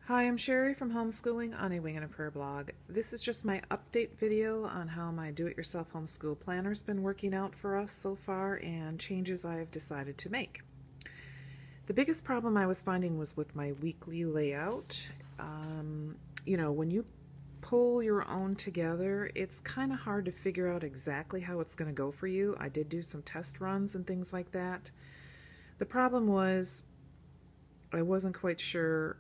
Hi, I'm Sherry from Homeschooling on a Wing and a Prayer blog. This is just my update video on how my do-it-yourself homeschool planner's been working out for us so far and changes I've decided to make. The biggest problem I was finding was with my weekly layout. When you pull your own together, it's kind of hard to figure out exactly how it's going to go for you. I did do some test runs and things like that. The problem was I wasn't quite sure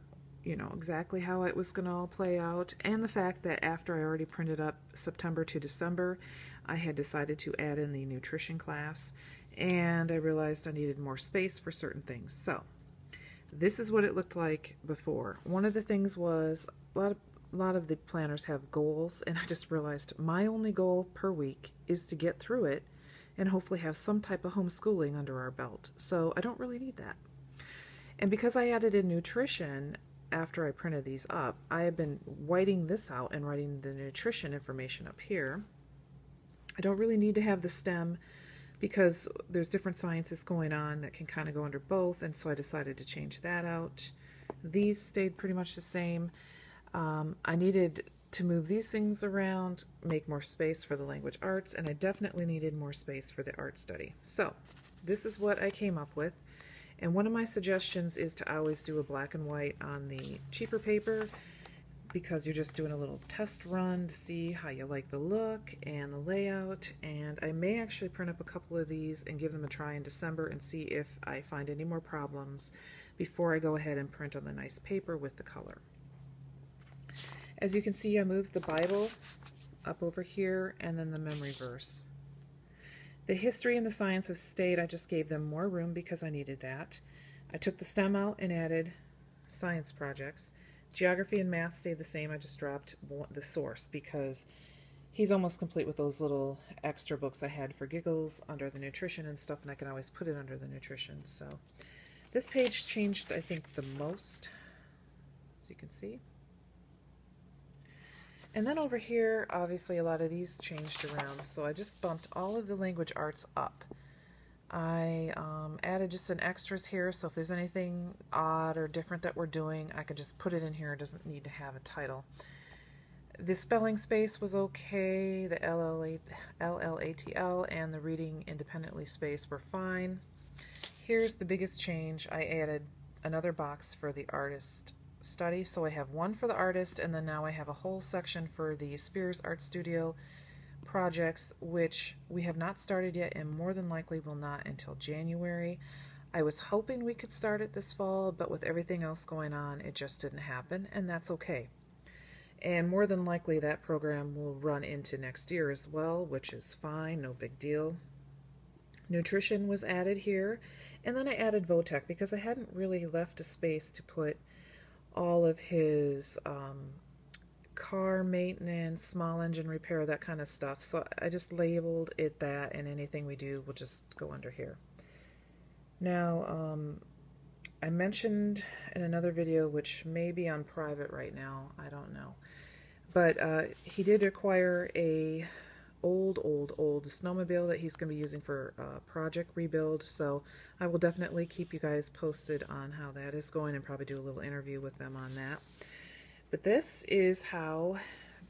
exactly how it was going to all play out, and the fact that after I already printed up September to December, I had decided to add in the nutrition class, and I realized I needed more space for certain things. So this is what it looked like before. One of the things was a lot of the planners have goals, and I just realized my only goal per week is to get through it and hopefully have some type of homeschooling under our belt. So I don't really need that. And because I added in nutrition after I printed these up, I have been whiting this out and writing the nutrition information up here. I don't really need to have the STEM because there's different sciences going on that can kind of go under both, and so I decided to change that out. These stayed pretty much the same. I needed to move these things around, make more space for the language arts, and I definitely needed more space for the art study. So this is what I came up with. And one of my suggestions is to always do a black and white on the cheaper paper, because you're just doing a little test run to see how you like the look and the layout. And I may actually print up a couple of these and give them a try in December and see if I find any more problems before I go ahead and print on the nice paper with the color. As you can see, I moved the Bible up over here and then the memory verse. The history and the science have stayed. I just gave them more room because I needed that. I took the STEM out and added science projects. Geography and math stayed the same. I just dropped the source because he's almost complete with those little extra books I had for giggles under the nutrition and stuff, and I can always put it under the nutrition. So this page changed, I think, the most, as you can see. And then over here, obviously a lot of these changed around, so I just bumped all of the language arts up. I added just an extras here, so if there's anything odd or different that we're doing, I can just put it in here. It doesn't need to have a title. The spelling space was okay. The LLATL and the reading independently space were fine. Here's the biggest change. I added another box for the artist study, so I have one for the artist, and then now I have a whole section for the Spears Art Studio projects, which we have not started yet and more than likely will not until January. I was hoping we could start it this fall, but with everything else going on, it just didn't happen, and that's okay. And more than likely that program will run into next year as well, which is fine, no big deal. Nutrition was added here, and then I added Votech because I hadn't really left a space to put all of his car maintenance, small engine repair, that kind of stuff. So I just labeled it that, and anything we do will just go under here. Now, I mentioned in another video, which may be on private right now, I don't know, but he did acquire a old snowmobile that he's going to be using for project rebuild, so I will definitely keep you guys posted on how that is going and probably do a little interview with them on that. But this is how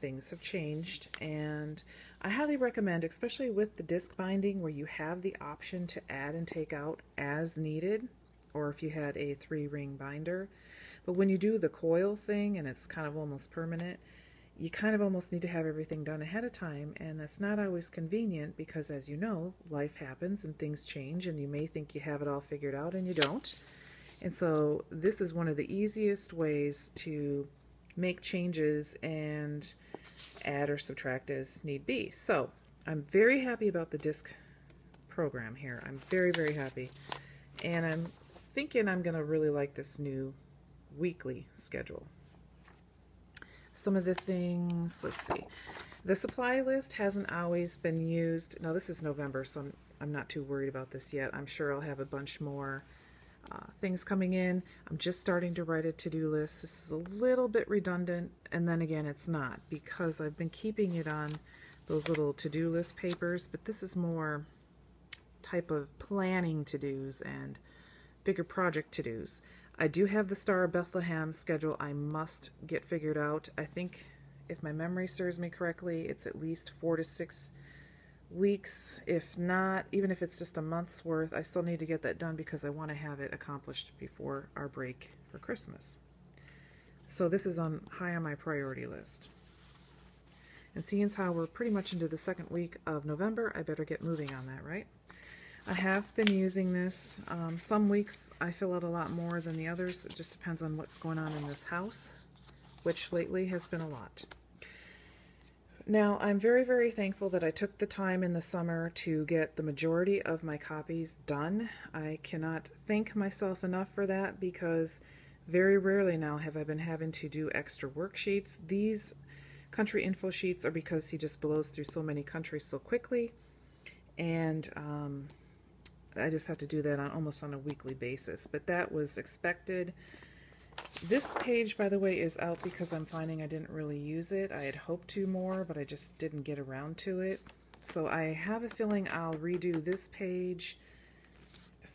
things have changed, and I highly recommend, especially with the disc binding where you have the option to add and take out as needed, or if you had a 3-ring binder. But when you do the coil thing and it's kind of almost permanent, you kind of almost need to have everything done ahead of time, and that's not always convenient because, as you know, life happens and things change, and you may think you have it all figured out and you don't. And so this is one of the easiest ways to make changes and add or subtract as need be. So I'm very happy about the disc program here. I'm very, very happy. And I'm thinking I'm going to really like this new weekly schedule. Some of the things, let's see. The supply list hasn't always been used. Now this is November, so I'm not too worried about this yet. I'm sure I'll have a bunch more things coming in. I'm just starting to write a to-do list. This is a little bit redundant, and then again it's not, because I've been keeping it on those little to-do list papers, but this is more type of planning to-dos and bigger project to-dos. I do have the Star of Bethlehem schedule I must get figured out. I think, if my memory serves me correctly, it's at least 4 to 6 weeks. If not, even if it's just a month's worth, I still need to get that done because I want to have it accomplished before our break for Christmas. So this is high on my priority list. And seeing as how we're pretty much into the second week of November, I better get moving on that, right? I have been using this. Some weeks I fill out a lot more than the others. It just depends on what's going on in this house, which lately has been a lot. Now, I'm very, very thankful that I took the time in the summer to get the majority of my copies done. I cannot thank myself enough for that because very rarely now have I been having to do extra worksheets. These country info sheets are because he just blows through so many countries so quickly, and I just have to do that almost on a weekly basis, but that was expected. This page, by the way, is out because I'm finding I didn't really use it. I had hoped to more, but I just didn't get around to it. So I have a feeling I'll redo this page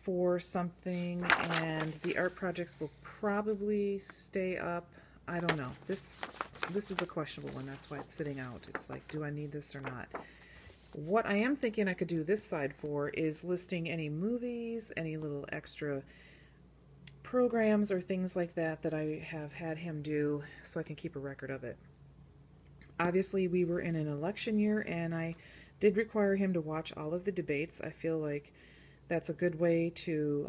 for something, and the art projects will probably stay up. I don't know. This is a questionable one. That's why it's sitting out. It's like, do I need this or not? What I am thinking I could do this side for is listing any movies, any little extra programs or things like that that I have had him do so I can keep a record of it. Obviously, we were in an election year, and I did require him to watch all of the debates. I feel like that's a good way to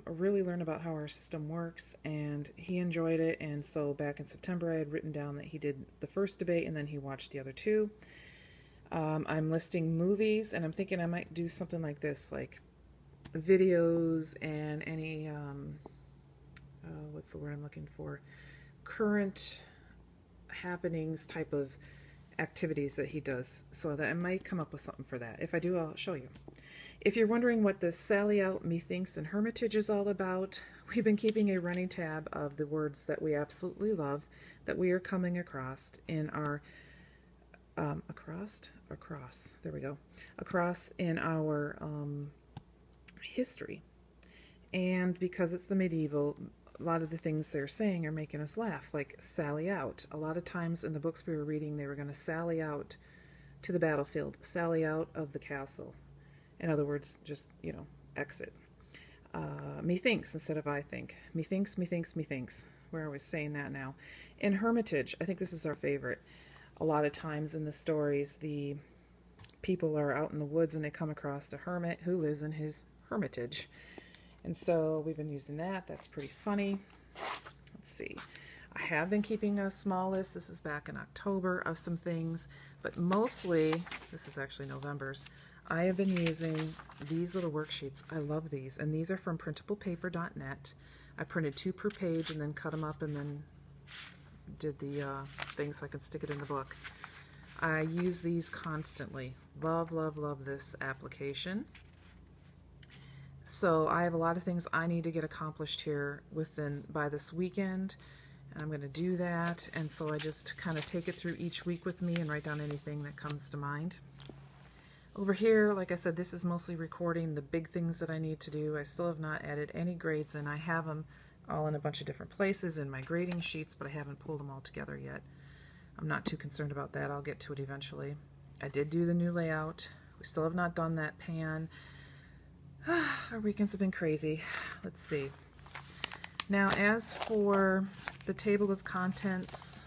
really learn about how our system works, and he enjoyed it. And so back in September, I had written down that he did the first debate and then he watched the other two. I'm listing movies, and I'm thinking I might do something like this, like videos and any, what's the word I'm looking for? Current happenings type of activities that he does, so that I might come up with something for that. If I do, I'll show you. If you're wondering what the Sally Out, Methinks, and Hermitage is all about, we've been keeping a running tab of the words that we absolutely love that we are coming across in our there we go, across in our history. And because it's the medieval, a lot of the things they're saying are making us laugh, like sally out. A lot of times in the books we were reading, they were going to sally out to the battlefield, sally out of the castle. In other words, just, you know, exit. Methinks instead of I think. Methinks, methinks, methinks. We're always saying that now. In Hermitage, I think this is our favorite. A lot of times in the stories, the people are out in the woods and they come across a hermit who lives in his hermitage. And so we've been using that. That's pretty funny. Let's see. I have been keeping a small list. This is back in October of some things, but mostly, this is actually November's, I have been using these little worksheets. I love these, and these are from printablepaper.net. I printed 2 per page and then cut them up and then did the thing so I could stick it in the book. I use these constantly. Love, love, love this application. So I have a lot of things I need to get accomplished here by this weekend, and I'm going to do that. And so I just kind of take it through each week with me and write down anything that comes to mind. Over here, like I said, this is mostly recording the big things that I need to do. I still have not added any grades, and I have them all in a bunch of different places in my grading sheets, but I haven't pulled them all together yet. I'm not too concerned about that. I'll get to it eventually. I did do the new layout. We still have not done that pan. Our weekends have been crazy. Let's see. Now, as for the table of contents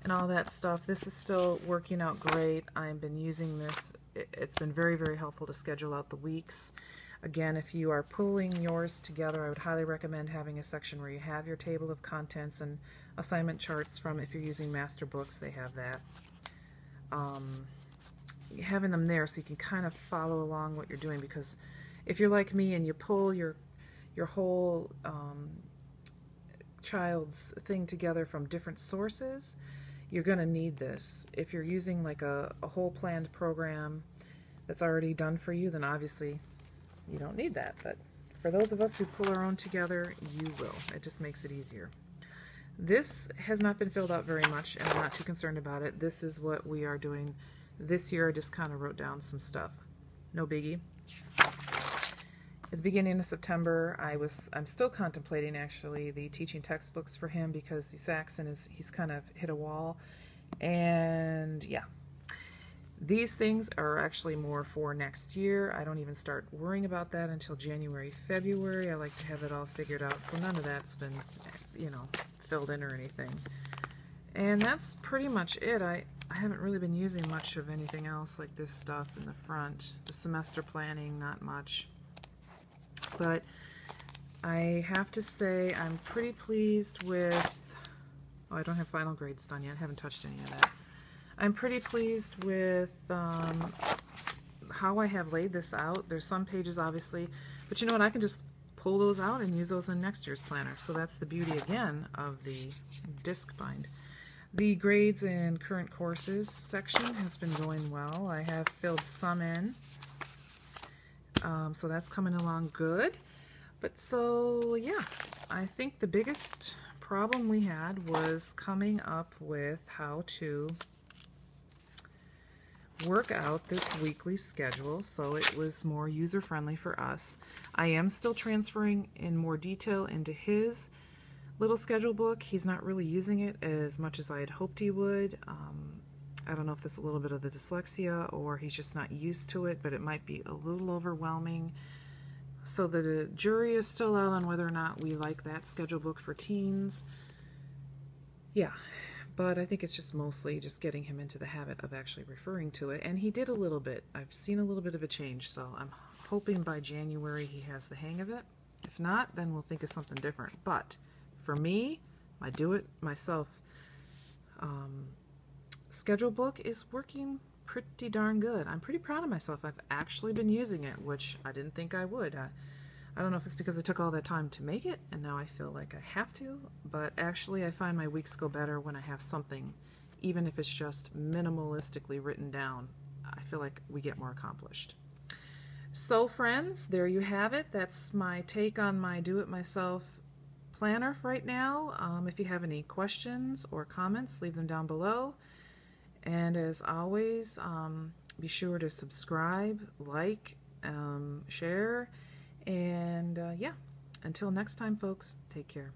and all that stuff, this is still working out great. I've been using this. It's been very, very helpful to schedule out the weeks. Again, if you are pulling yours together, I would highly recommend having a section where you have your table of contents and assignment charts from, if you're using master books, they have that. Having them there so you can kind of follow along what you're doing, because if you're like me and you pull your whole child's thing together from different sources, you're going to need this. If you're using like a whole planned program that's already done for you, then obviously you don't need that. But for those of us who pull our own together, you will. It just makes it easier. This has not been filled out very much, and I'm not too concerned about it. This is what we are doing this year. I just kind of wrote down some stuff. No biggie. At the beginning of September, I'm still contemplating actually the teaching textbooks for him because the Saxon he's kind of hit a wall. And yeah, these things are actually more for next year. I don't even start worrying about that until January, February. I like to have it all figured out, so none of that's been, filled in or anything. And that's pretty much it. I haven't really been using much of anything else like this stuff in the front. The semester planning, not much. But I have to say I'm pretty pleased with, oh, I don't have final grades done yet. I haven't touched any of that. I'm pretty pleased with how I have laid this out. There's some pages obviously, but you know what, I can just pull those out and use those in next year's planner. So that's the beauty again of the disc bind. The grades and current courses section has been going well. I have filled some in, so that's coming along good. But so yeah, I think the biggest problem we had was coming up with how to work out this weekly schedule so it was more user-friendly for us. I am still transferring in more detail into his little schedule book. He's not really using it as much as I had hoped he would. I don't know if that's a little bit of the dyslexia or he's just not used to it, but it might be a little overwhelming. So the jury is still out on whether or not we like that schedule book for teens. Yeah. But I think it's just mostly just getting him into the habit of actually referring to it. And he did a little bit. I've seen a little bit of a change, so I'm hoping by January he has the hang of it. If not, then we'll think of something different. But for me, my do-it-myself schedule book is working pretty darn good. I'm pretty proud of myself. I've actually been using it, which I didn't think I would. I don't know if it's because I took all that time to make it and now I feel like I have to, but actually I find my weeks go better when I have something, even if it's just minimalistically written down. I feel like we get more accomplished. So friends, there you have it. That's my take on my do-it-myself planner right now. If you have any questions or comments, leave them down below. And as always, be sure to subscribe, like, share, and yeah, until next time, folks, take care.